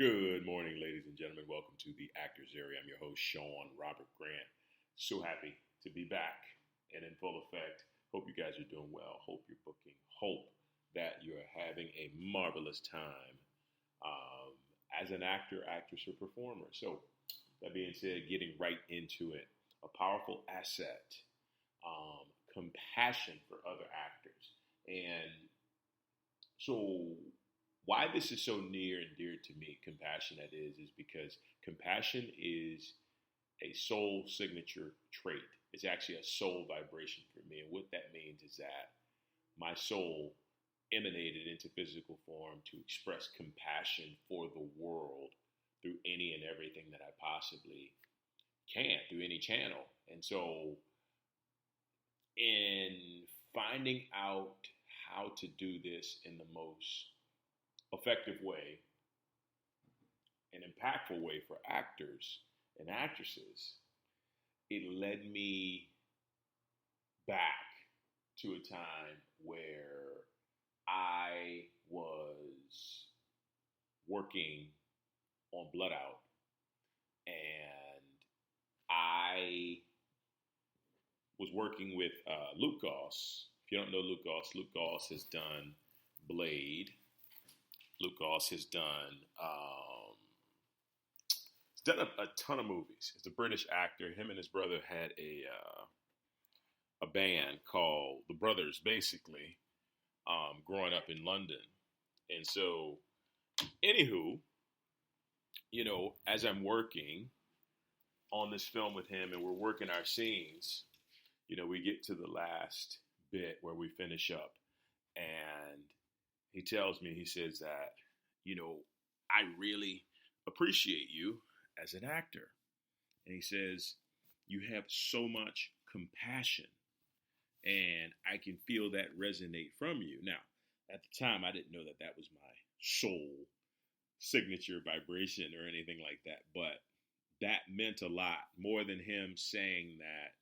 Good morning, ladies and gentlemen. Welcome to the Actors Area. I'm your host, Sean Robert Grant. So happy to be back and in full effect. Hope you guys are doing well. Hope you're booking. Hope that you're having a marvelous time as an actor, actress, or performer. So, that being said, getting right into it. A powerful asset, compassion for other actors. And so, why this is so near and dear to me, compassion that is because compassion is a soul signature trait. It's actually a soul vibration for me. And what that means is that my soul emanated into physical form to express compassion for the world through any and everything that I possibly can, through any channel. And so in finding out how to do this in the most effective way, an impactful way for actors and actresses, it led me back to a time where I was working on Blood Out, and I was working with Luke Goss. If you don't know Luke Goss has done Blade. Luke Goss has done a ton of movies. He's a British actor. Him and his brother had a band called The Brothers, basically, growing up in London. And so, anywho, as I'm working on this film with him and we're working our scenes, we get to the last bit where we finish up, and he tells me, he says that, I really appreciate you as an actor. And he says, you have so much compassion, and I can feel that resonate from you. Now, at the time, I didn't know that that was my soul signature vibration or anything like that, but that meant a lot more than him saying that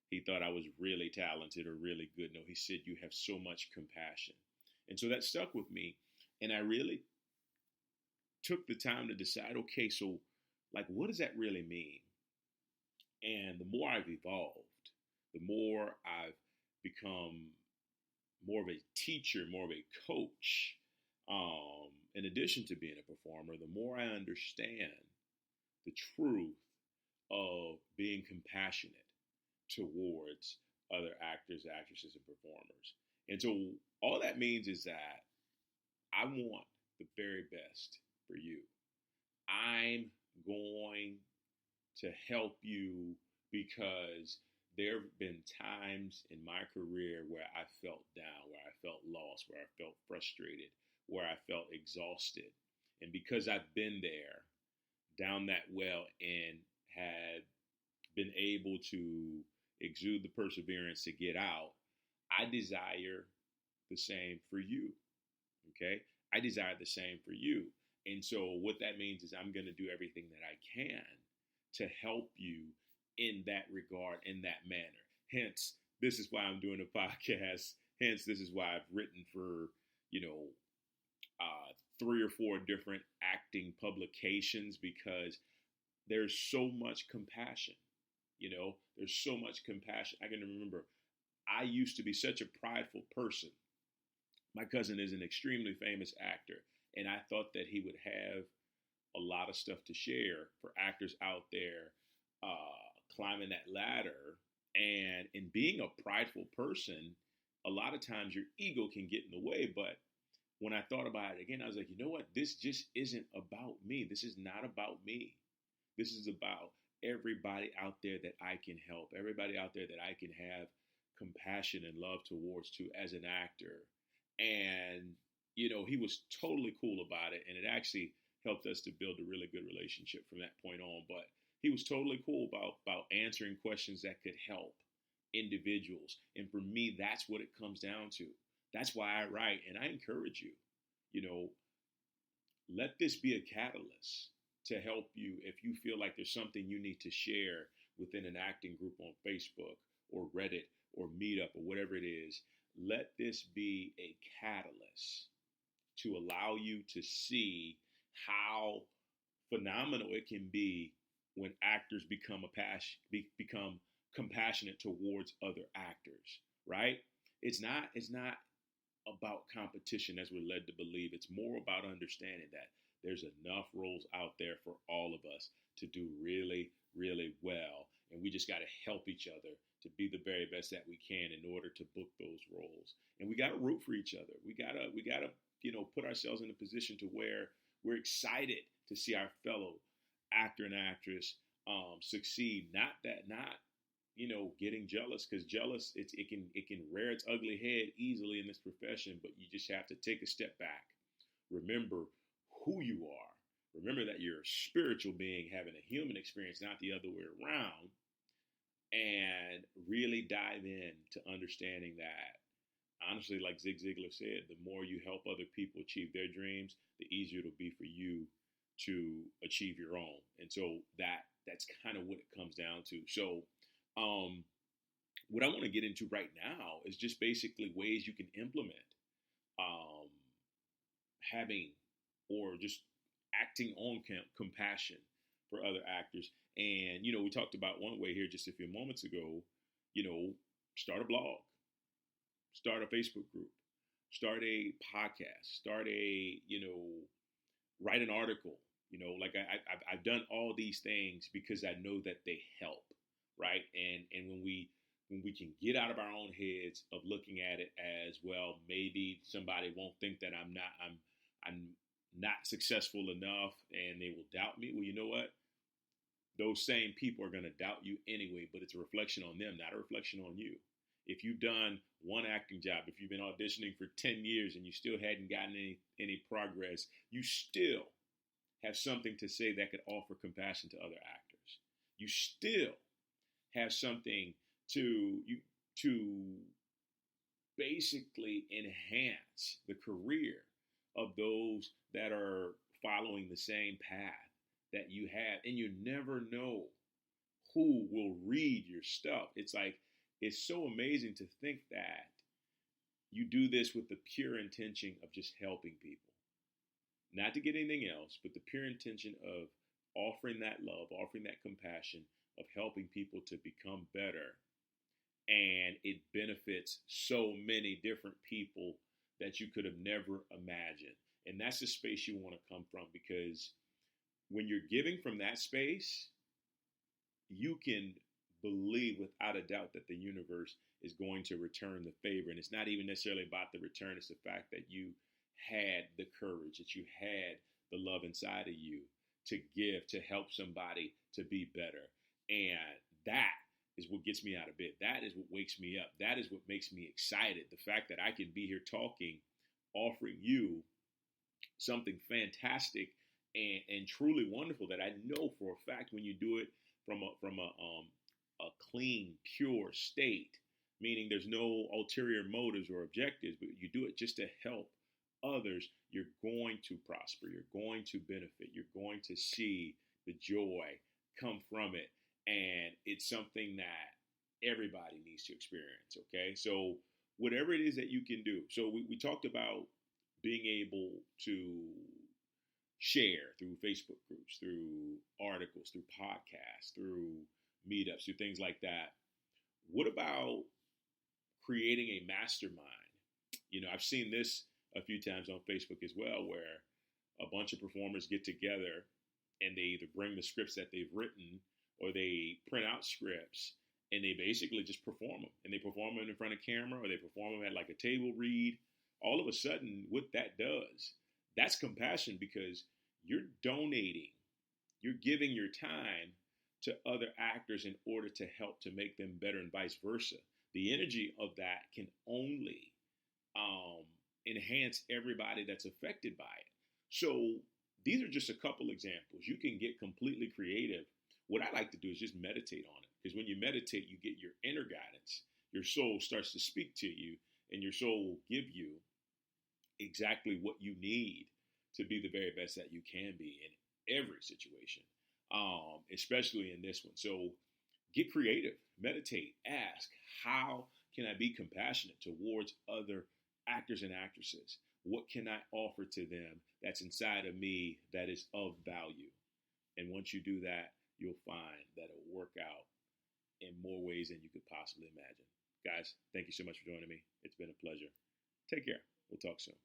he thought I was really talented or really good. No, he said, you have so much compassion. And so that stuck with me, and I really took the time to decide, okay, so what does that really mean? And the more I've evolved, the more I've become more of a teacher, more of a coach, in addition to being a performer, the more I understand the truth of being compassionate towards other actors, actresses, and performers. And so all that means is that I want the very best for you. I'm going to help you because there have been times in my career where I felt down, where I felt lost, where I felt frustrated, where I felt exhausted. And because I've been there, down that well, and had been able to exude the perseverance to get out, I desire the same for you. Okay? I desire the same for you. And so what that means is I'm going to do everything that I can to help you in that regard, in that manner. Hence, this is why I'm doing a podcast. Hence, this is why I've written for, 3 or 4 different acting publications, because there's so much compassion. There's so much compassion. I can remember I used to be such a prideful person. My cousin is an extremely famous actor, and I thought that he would have a lot of stuff to share for actors out there climbing that ladder. And in being a prideful person, a lot of times your ego can get in the way. But when I thought about it again, I was like, you know what? This just isn't about me. This is not about me. This is about everybody out there that I can help, everybody out there that I can have compassion and love towards too as an actor. And, he was totally cool about it. And it actually helped us to build a really good relationship from that point on. But he was totally cool about answering questions that could help individuals. And for me, that's what it comes down to. That's why I write. And I encourage you, let this be a catalyst to help you if you feel like there's something you need to share within an acting group on Facebook or Reddit or Meetup or whatever it is. Let this be a catalyst to allow you to see how phenomenal it can be when actors become compassionate towards other actors, right? It's not about competition as we're led to believe. It's more about understanding that there's enough roles out there for all of us to do really, really well. And we just got to help each other to be the very best that we can in order to book those roles. And we got to root for each other. We gotta, put ourselves in a position to where we're excited to see our fellow actor and actress succeed. Not getting jealous, because jealous it can rear its ugly head easily in this profession. But you just have to take a step back. Remember who you are. Remember that you're a spiritual being having a human experience, not the other way around. And really dive in to understanding that, honestly, like Zig Ziglar said, the more you help other people achieve their dreams, the easier it'll be for you to achieve your own. And so that's kind of what it comes down to. So what I want to get into right now is just basically ways you can implement um, having or just acting on compassion for other actors. And, we talked about one way here just a few moments ago, start a blog, start a Facebook group, start a podcast, write an article. Like I've done all these things because I know that they help, right? And when we can get out of our own heads of looking at it as, well, maybe somebody won't think that I'm not successful enough and they will doubt me. Well, you know what? Those same people are going to doubt you anyway, but it's a reflection on them, not a reflection on you. If you've done one acting job, if you've been auditioning for 10 years and you still hadn't gotten any progress, you still have something to say that could offer compassion to other actors. You still have something to basically enhance the career of those that are following the same path that you have. And you never know who will read your stuff. It's so amazing to think that you do this with the pure intention of just helping people, not to get anything else, but the pure intention of offering that love, offering that compassion, of helping people to become better. And it benefits so many different people that you could have never imagined. And that's the space you want to come from, because when you're giving from that space, you can believe without a doubt that the universe is going to return the favor. And it's not even necessarily about the return. It's the fact that you had the courage, that you had the love inside of you to give, to help somebody to be better. And that is what gets me out of bed. That is what wakes me up. That is what makes me excited. The fact that I can be here talking, offering you something fantastic and truly wonderful that I know for a fact when you do it from a clean, pure state, meaning there's no ulterior motives or objectives, but you do it just to help others, you're going to prosper. You're going to benefit. You're going to see the joy come from it. And it's something that everybody needs to experience, okay? So whatever it is that you can do. So we talked about being able to share through Facebook groups, through articles, through podcasts, through meetups, through things like that. What about creating a mastermind? I've seen this a few times on Facebook as well, where a bunch of performers get together and they either bring the scripts that they've written or they print out scripts and they basically just perform them. And they perform them in front of camera, or they perform them at like a table read. All of a sudden, what that does, that's compassion, because you're donating, you're giving your time to other actors in order to help to make them better, and vice versa. The energy of that can only enhance everybody that's affected by it. So these are just a couple examples. You can get completely creative. What I like to do is just meditate on it, because when you meditate, you get your inner guidance. Your soul starts to speak to you, and your soul will give you exactly what you need to be the very best that you can be in every situation, especially in this one. So get creative, meditate, ask, how can I be compassionate towards other actors and actresses? What can I offer to them that's inside of me that is of value? And once you do that, you'll find that it'll work out in more ways than you could possibly imagine. Guys, thank you so much for joining me. It's been a pleasure. Take care. We'll talk soon.